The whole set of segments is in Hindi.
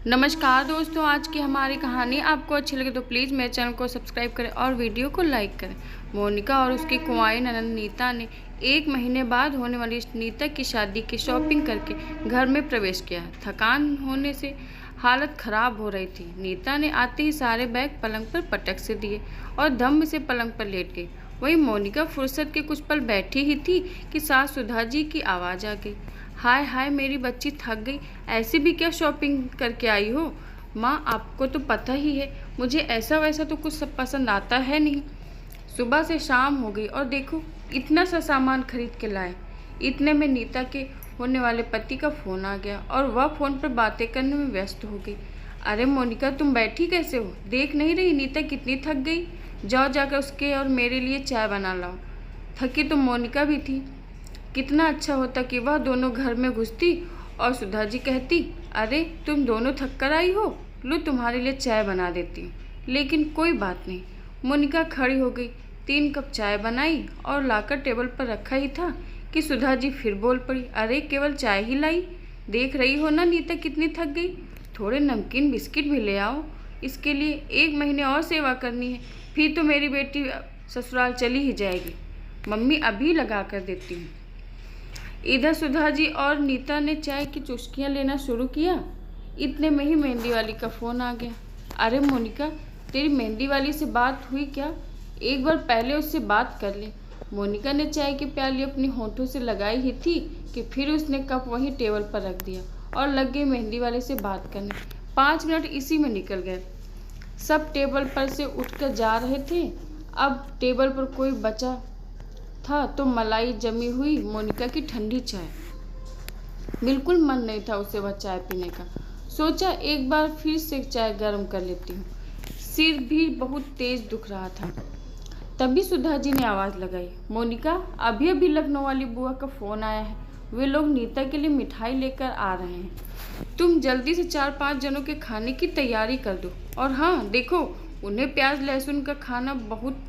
नमस्कार दोस्तों, आज की हमारी कहानी आपको अच्छी लगे तो प्लीज़ मेरे चैनल को सब्सक्राइब करें और वीडियो को लाइक करें। मोनिका और उसकी कुंवारी ननद नीता ने 1 महीने बाद होने वाली नीता की शादी की शॉपिंग करके घर में प्रवेश किया। थकान होने से हालत ख़राब हो रही थी। नीता ने आते ही सारे बैग पलंग पर पटक से दिए और धम्म से पलंग पर लेट गई। वहीं मोनिका फुर्सत के कुछ पल बैठी ही थी कि सास सुधा जी की आवाज़ आ गई। हाय हाय, मेरी बच्ची थक गई, ऐसे भी क्या शॉपिंग करके आई हो? माँ, आपको तो पता ही है मुझे ऐसा वैसा तो कुछ सब पसंद आता है नहीं। सुबह से शाम हो गई और देखो इतना सा सामान खरीद के लाए। इतने में नीता के होने वाले पति का फ़ोन आ गया और वह फ़ोन पर बातें करने में व्यस्त हो गई। अरे मोनिका, तुम बैठी कैसे हो? देख नहीं रही नीता कितनी थक गई? जाओ जाकर उसके और मेरे लिए चाय बना लाओ। थकी तो मोनिका भी थी। कितना अच्छा होता कि वह दोनों घर में घुसती और सुधा जी कहती, अरे तुम दोनों थक कर आई हो, लो तुम्हारे लिए चाय बना देती हूँ। लेकिन कोई बात नहीं। मोनिका खड़ी हो गई, 3 कप चाय बनाई और लाकर टेबल पर रखा ही था कि सुधा जी फिर बोल पड़ी, अरे केवल चाय ही लाई? देख रही हो ना नीता कितनी थक गई, थोड़े नमकीन बिस्किट भी ले आओ। इसके लिए 1 महीने और सेवा करनी है, फिर तो मेरी बेटी ससुराल चली ही जाएगी। मम्मी अभी लगा कर देती हूँ। इधर सुधा जी और नीता ने चाय की चुस्कियाँ लेना शुरू किया। इतने में ही मेहंदी वाली का फ़ोन आ गया। अरे मोनिका, तेरी मेहंदी वाली से बात हुई क्या? एक बार पहले उससे बात कर ले। मोनिका ने चाय की प्याली अपनी होठों से लगाई ही थी कि फिर उसने कप वहीं टेबल पर रख दिया और लग गई मेहंदी वाले से बात करने। 5 मिनट इसी में निकल गए। सब टेबल पर से उठकर जा रहे थे। अब टेबल पर कोई बचा था तो मलाई जमी हुई मोनिका की ठंडी चाय। बिल्कुल मन नहीं था उसे वह चाय पीने का। सोचा एक बार फिर से चाय गर्म कर लेती हूँ। सिर भी बहुत तेज दुख रहा था। तभी सुधा जी ने आवाज़ लगाई, मोनिका, अभी अभी लखनऊ वाली बुआ का फ़ोन आया है। वे लोग नीता के लिए मिठाई लेकर आ रहे हैं। तुम जल्दी से 4-5 जनों के खाने की तैयारी कर दो। और हाँ देखो, उन्हें प्याज लहसुन का खाना बहुत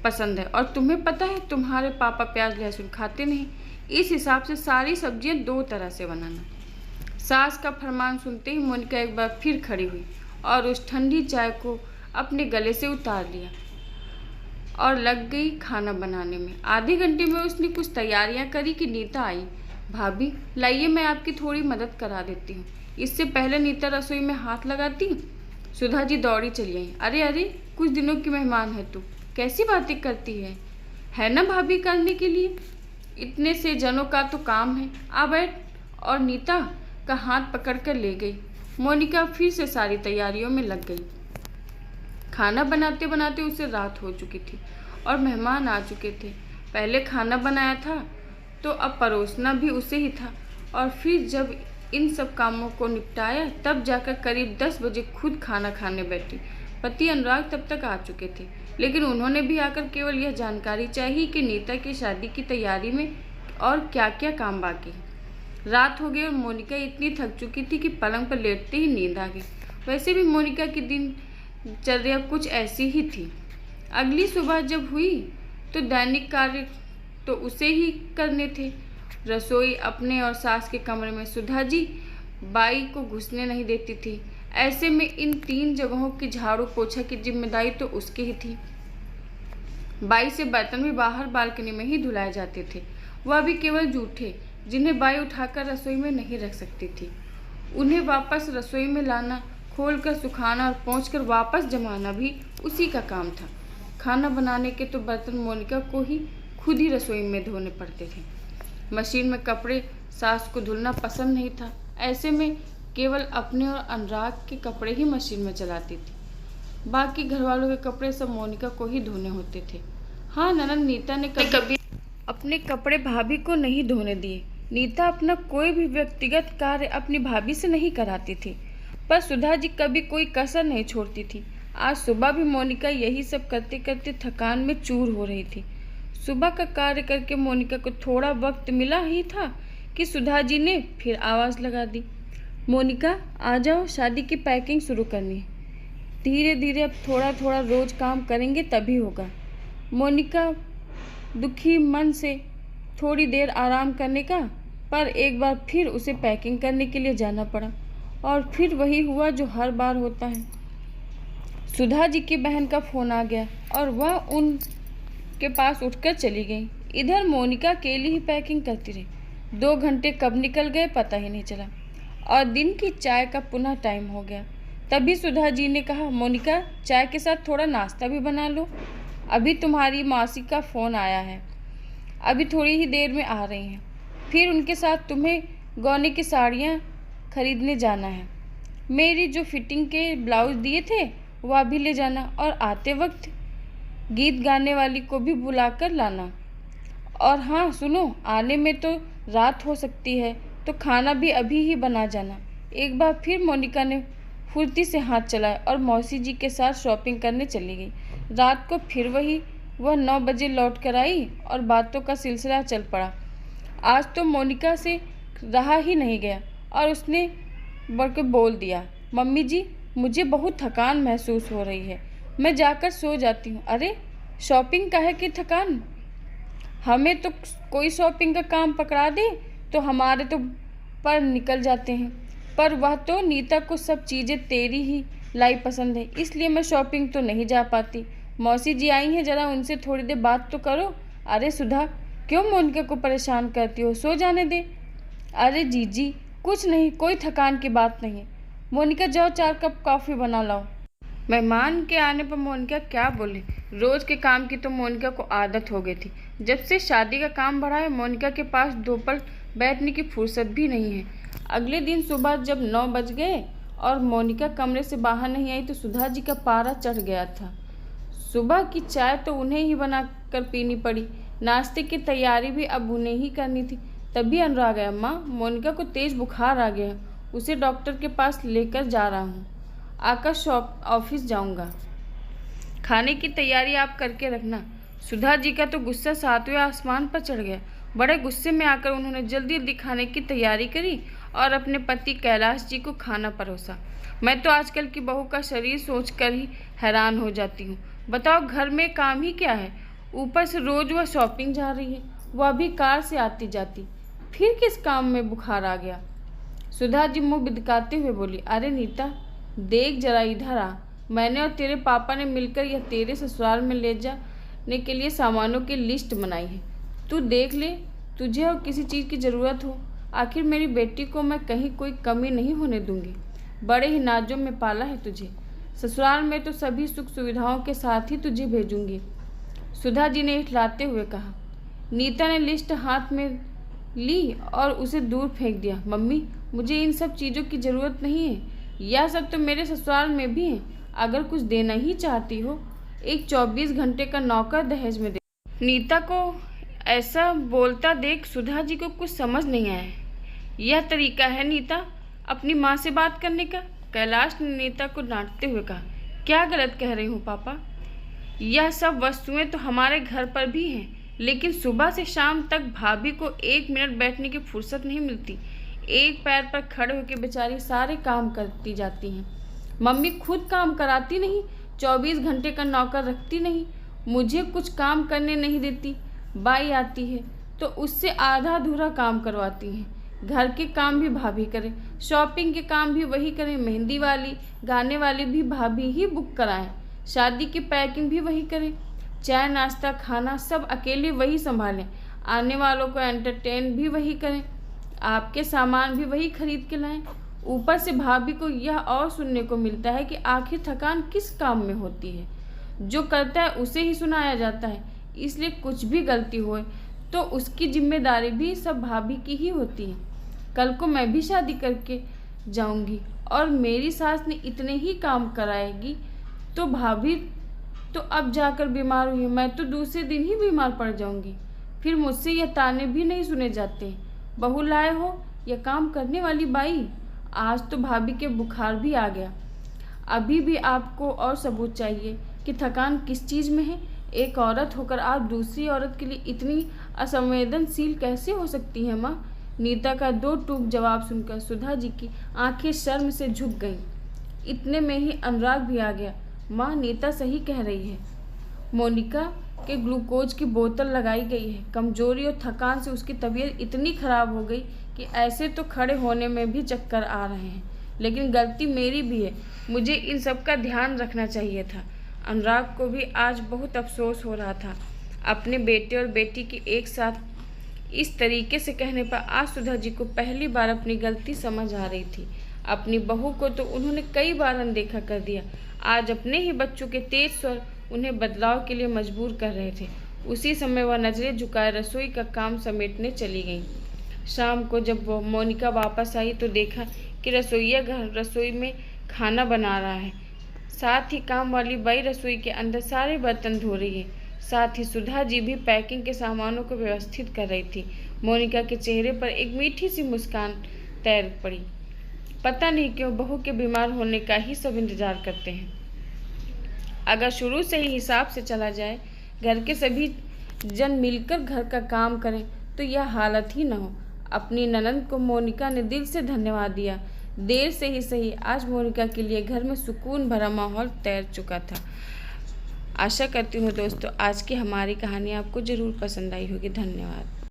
पसंद है और तुम्हें पता है तुम्हारे पापा प्याज लहसुन खाते नहीं। इस हिसाब से सारी सब्जियां 2 तरह से बनाना। सास का फरमान सुनते ही मोनिका एक बार फिर खड़ी हुई और उस ठंडी चाय को अपने गले से उतार लिया और लग गई खाना बनाने में। आधे घंटे में उसने कुछ तैयारियां करी कि नीता आई। भाभी लाइए, मैं आपकी थोड़ी मदद करा देती हूँ। इससे पहले नीता रसोई में हाथ लगाती सुधा जी दौड़ी चली आई। अरे अरे, कुछ दिनों की मेहमान है तू, कैसी बातें करती है ना भाभी करने के लिए? इतने से जनों का तो काम है, आ बैठ। और नीता का हाथ पकड़कर ले गई। मोनिका फिर से सारी तैयारियों में लग गई। खाना बनाते बनाते उसे रात हो चुकी थी और मेहमान आ चुके थे। पहले खाना बनाया था तो अब परोसना भी उसे ही था। और फिर जब इन सब कामों को निपटाया तब जाकर करीब 10 बजे खुद खाना खाने बैठी। पति अनुराग तब तक आ चुके थे, लेकिन उन्होंने भी आकर केवल यह जानकारी चाहिए कि नीता की शादी की तैयारी में और क्या क्या काम बाकी है। रात हो गई और मोनिका इतनी थक चुकी थी कि पलंग पर लेटते ही नींद आ गई। वैसे भी मोनिका की दिनचर्या कुछ ऐसी ही थी। अगली सुबह जब हुई तो दैनिक कार्य तो उसे ही करने थे। रसोई अपने और सास के कमरे में सुधा जी बाई को घुसने नहीं देती थी। ऐसे में इन 3 जगहों की झाड़ू पोछा की जिम्मेदारी तो उसकी ही थी। बाई से बर्तन भी बाहर बालकनी में ही धुलाए जाते थे, वह भी केवल जूठे, जिन्हें बाई उठाकर रसोई में नहीं रख सकती थी। उन्हें वापस रसोई में लाना, खोलकर सुखाना और पोंछकर वापस जमाना भी उसी का काम था। खाना बनाने के तो बर्तन मोनिका को ही खुद ही रसोई में धोने पड़ते थे। मशीन में कपड़े सास को धुलना पसंद नहीं था। ऐसे में केवल अपने और अनुराग के कपड़े ही मशीन में चलाती थी। बाकी घर वालों के कपड़े सब मोनिका को ही धोने होते थे। हाँ, ननद नीता ने कभी अपने कपड़े भाभी को नहीं धोने दिए। नीता अपना कोई भी व्यक्तिगत कार्य अपनी भाभी से नहीं कराती थी, पर सुधा जी कभी कोई कसर नहीं छोड़ती थी। आज सुबह भी मोनिका यही सब करते करते थकान में चूर हो रही थी। सुबह का कार्य करके मोनिका को थोड़ा वक्त मिला ही था कि सुधा जी ने फिर आवाज़ लगा दी, मोनिका आ जाओ, शादी की पैकिंग शुरू करनी है। धीरे धीरे अब थोड़ा थोड़ा रोज काम करेंगे तभी होगा। मोनिका दुखी मन से थोड़ी देर आराम करने का, पर एक बार फिर उसे पैकिंग करने के लिए जाना पड़ा और फिर वही हुआ जो हर बार होता है। सुधा जी की बहन का फ़ोन आ गया और वह उनके पास उठकर चली गई। इधर मोनिका अकेली ही पैकिंग करती रही। 2 घंटे कब निकल गए पता ही नहीं चला और दिन की चाय का पुनः टाइम हो गया। तभी सुधा जी ने कहा, मोनिका चाय के साथ थोड़ा नाश्ता भी बना लो, अभी तुम्हारी मौसी का फ़ोन आया है, अभी थोड़ी ही देर में आ रही हैं। फिर उनके साथ तुम्हें गौने की साड़ियाँ खरीदने जाना है। मेरी जो फिटिंग के ब्लाउज दिए थे वह भी ले जाना और आते वक्त गीत गाने वाली को भी बुलाकर लाना। और हाँ सुनो, आने में तो रात हो सकती है तो खाना भी अभी ही बना जाना। एक बार फिर मोनिका ने फुर्ती से हाथ चलाए और मौसी जी के साथ शॉपिंग करने चली गई। रात को फिर वह 9 बजे लौट कर आई और बातों का सिलसिला चल पड़ा। आज तो मोनिका से रहा ही नहीं गया और उसने बढ़ के बोल दिया, मम्मी जी मुझे बहुत थकान महसूस हो रही है, मैं जाकर सो जाती हूँ। अरे शॉपिंग का है कि थकान, हमें तो कोई शॉपिंग का काम पकड़ा दे तो हमारे तो पर निकल जाते हैं। पर वह तो नीता को सब चीज़ें तेरी ही लाई पसंद है, इसलिए मैं शॉपिंग तो नहीं जा पाती। मौसी जी आई हैं, ज़रा उनसे थोड़ी देर बात तो करो। अरे सुधा क्यों मोनिका को परेशान करती हो, सो जाने दे। अरे जीजी कुछ नहीं, कोई थकान की बात नहीं है। मोनिका जाओ 4 कप कॉफ़ी बना लाओ। मेहमान के आने पर मोनिका क्या बोले, रोज़ के काम की तो मोनिका को आदत हो गई थी। जब से शादी का काम बढ़ा है मोनिका के पास 2 पल बैठने की फुर्सत भी नहीं है। अगले दिन सुबह जब 9 बज गए और मोनिका कमरे से बाहर नहीं आई तो सुधा जी का पारा चढ़ गया था। सुबह की चाय तो उन्हें ही बना कर पीनी पड़ी, नाश्ते की तैयारी भी अब उन्हें ही करनी थी। तभी अनुराग आया, माँ मोनिका को तेज़ बुखार आ गया है, उसे डॉक्टर के पास लेकर जा रहा हूँ, आकर ऑफिस जाऊँगा, खाने की तैयारी आप करके रखना। सुधा जी का तो गुस्सा 7वें आसमान पर चढ़ गया। बड़े गुस्से में आकर उन्होंने जल्दी जल्दी खाने की तैयारी करी और अपने पति कैलाश जी को खाना परोसा। मैं तो आजकल की बहू का शरीर सोचकर ही हैरान हो जाती हूँ। बताओ घर में काम ही क्या है, ऊपर से रोज वह शॉपिंग जा रही है, वह भी कार से आती जाती, फिर किस काम में बुखार आ गया। सुधा जी मुँह बिदकाते हुए बोली, अरे नीता देख जरा इधर आ, मैंने और तेरे पापा ने मिलकर यह तेरे ससुराल में ले जाने के लिए सामानों की लिस्ट बनाई है। तू देख ले, तुझे और किसी चीज़ की ज़रूरत हो, आखिर मेरी बेटी को मैं कहीं कोई कमी नहीं होने दूंगी। बड़े ही नाजों में पाला है तुझे, ससुराल में तो सभी सुख सुविधाओं के साथ ही तुझे भेजूंगी। सुधा जी ने इठलाते हुए कहा। नीता ने लिस्ट हाथ में ली और उसे दूर फेंक दिया। मम्मी मुझे इन सब चीज़ों की ज़रूरत नहीं है, यह सब तो मेरे ससुराल में भी है। अगर कुछ देना ही चाहती हो, एक 24 घंटे का नौकर दहेज में दे। नीता को ऐसा बोलता देख सुधा जी को कुछ समझ नहीं आया। यह तरीका है नीता अपनी माँ से बात करने का? कैलाश ने नीता को डांटते हुए कहा। क्या गलत कह रही हूँ पापा, यह सब वस्तुएं तो हमारे घर पर भी हैं, लेकिन सुबह से शाम तक भाभी को 1 मिनट बैठने की फुर्सत नहीं मिलती। एक पैर पर खड़े होकर बेचारी सारे काम करती जाती हैं। मम्मी खुद काम कराती नहीं, 24 घंटे का नौकर रखती नहीं, मुझे कुछ काम करने नहीं देती। बाई आती है तो उससे आधा अधूरा काम करवाती हैं। घर के काम भी भाभी करे, शॉपिंग के काम भी वही करें, मेहंदी वाली गाने वाली भी भाभी ही बुक कराएं, शादी की पैकिंग भी वही करें, चाय नाश्ता खाना सब अकेले वही संभालें, आने वालों को एंटरटेन भी वही करें, आपके सामान भी वही खरीद के लाएं। ऊपर से भाभी को यह और सुनने को मिलता है कि आखिर थकान किस काम में होती है, जो करता है उसे ही सुनाया जाता है। इसलिए कुछ भी गलती होए तो उसकी जिम्मेदारी भी सब भाभी की ही होती है। कल को मैं भी शादी करके जाऊंगी और मेरी सास ने इतने ही काम कराएगी तो भाभी तो अब जाकर बीमार हुई, मैं तो दूसरे दिन ही बीमार पड़ जाऊंगी। फिर मुझसे यह ताने भी नहीं सुने जाते, बहू लाए हो या काम करने वाली बाई। आज तो भाभी के बुखार भी आ गया। अभी भी आपको और सबूत चाहिए कि थकान किस चीज़ में है। एक औरत होकर आप दूसरी औरत के लिए इतनी असंवेदनशील कैसे हो सकती हैं माँ? नीता का 2 टूक जवाब सुनकर सुधा जी की आंखें शर्म से झुक गईं। इतने में ही अनुराग भी आ गया। माँ नीता सही कह रही है, मोनिका के ग्लूकोज की बोतल लगाई गई है। कमजोरी और थकान से उसकी तबीयत इतनी खराब हो गई कि ऐसे तो खड़े होने में भी चक्कर आ रहे हैं। लेकिन गलती मेरी भी है, मुझे इन सब का ध्यान रखना चाहिए था। अनुराग को भी आज बहुत अफसोस हो रहा था। अपने बेटे और बेटी के एक साथ इस तरीके से कहने पर आज सुधा जी को पहली बार अपनी गलती समझ आ रही थी। अपनी बहू को तो उन्होंने कई बार अनदेखा कर दिया, आज अपने ही बच्चों के तेज स्वर उन्हें बदलाव के लिए मजबूर कर रहे थे। उसी समय वह नजरें झुकाए रसोई का काम समेटने चली गई। शाम को जब वो मोनिका वापस आई तो देखा कि रसोईया रसोई में खाना बना रहा है। साथ ही काम वाली बाई रसोई के अंदर सारे बर्तन धो रही है। साथ ही सुधा जी भी पैकिंग के सामानों को व्यवस्थित कर रही थी। मोनिका के चेहरे पर एक मीठी सी मुस्कान तैर पड़ी। पता नहीं क्यों बहू के बीमार होने का ही सब इंतजार करते हैं। अगर शुरू से ही हिसाब से चला जाए, घर के सभी जन मिलकर घर का काम करें तो यह हालत ही न हो। अपनी ननद को मोनिका ने दिल से धन्यवाद दिया। देर से ही सही, आज मोनिका के लिए घर में सुकून भरा माहौल तैर चुका था। आशा करती हूँ दोस्तों आज की हमारी कहानी आपको ज़रूर पसंद आई होगी। धन्यवाद।